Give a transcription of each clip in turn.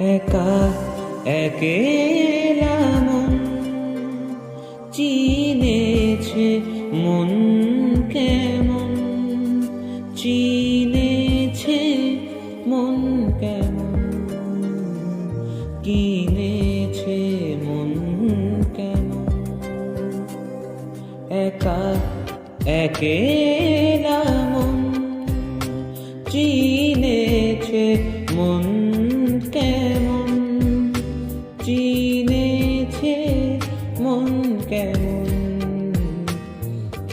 একা একেলা মন চিনেছে মন কেমন, চিনেছে মন কেমন, কিনেছে মন কেমন। একা একেলা মন চিনেছে মন কেমন, চিনেছে মন কেমন,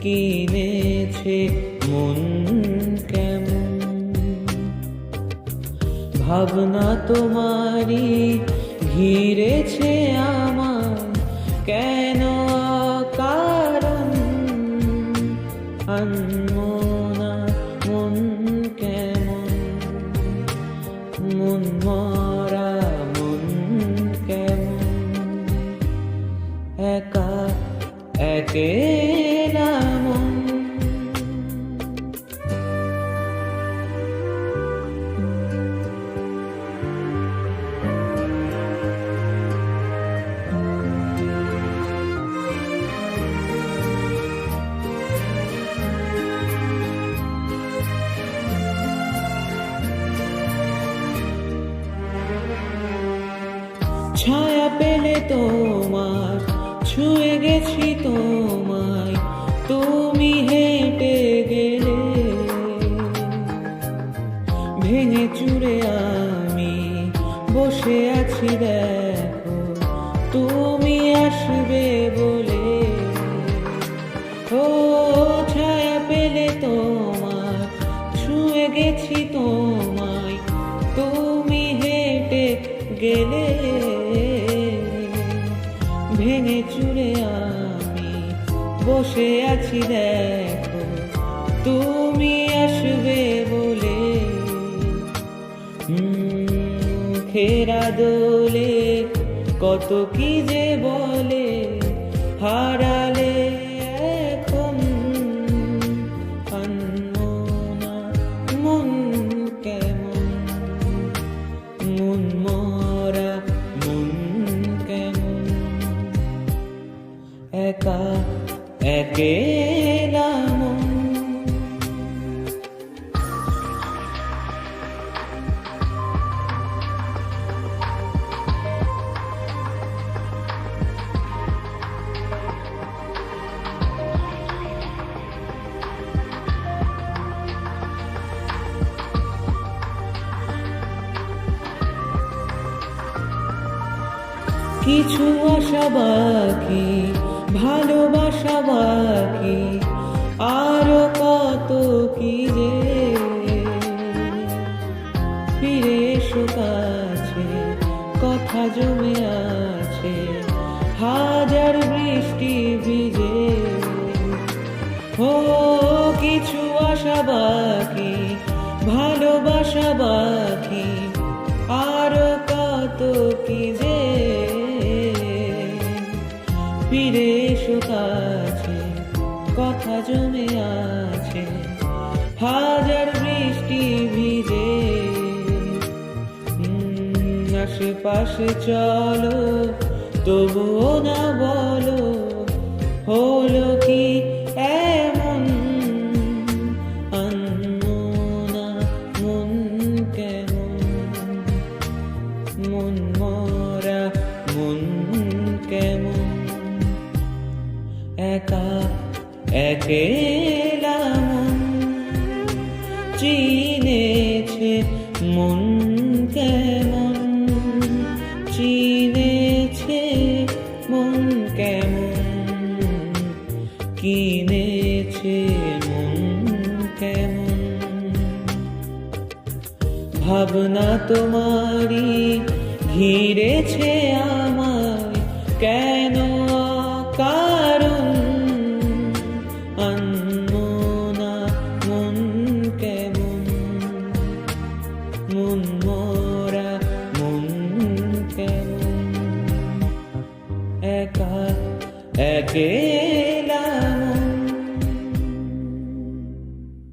কিনেছে মন কেমন। ভাবনা তোমারই ঘিরেছে আমার, কেন কারণ আনমনা মন কেমন, মন মরা মন কেমন। একা একেলা মন। ছায়া পেলে তোমার, ছুঁয়ে গেছি তোমায়, তুমি হেঁটে গেলে। ভেঙে চুরে আমি বসে আছি দেখো, তুমি আসবে বলে। ও ছায়া পেলে তোমার, ছুঁয়ে গেছি তোমায়, তুমি হেঁটে গেলে। ভেঙে চুরে আমি বসে আছি দেখো, তুমি আসবে বলে। খেরা দোলে কত কি যে বলে, হারালে এখন আনমনা মন কেমন, মন মরা মন কেমন। একা একেলা মন। কিছু আশা বাকি, ভালোবাসা বাকি, আরো কত কি যে। ফিরে এসো কাছে, কথা জমে আছে হাজার বৃষ্টি ভিজে। ও কিছু আশা বাকি, ভালোবাসা বাকি, আরো কত কি যে। ফিরে এসো কাছে, কথা জমে আছে হাজার বৃষ্টি ভিজে। আশেপাশে চলো তবুও না বলো, হলো কি এমন আনমনা মন কেমন, মন মরা মন কেমন। একা একেলা মন চিনেছে মন কেমন, চিনেছে মন কেমন, কিনেছে মন কেমন। ভাবনা তোমারই ঘিরেছে আমায়, কেন কারণ আনমনা মন কেমন, মন মরা মন কেমন। একা একে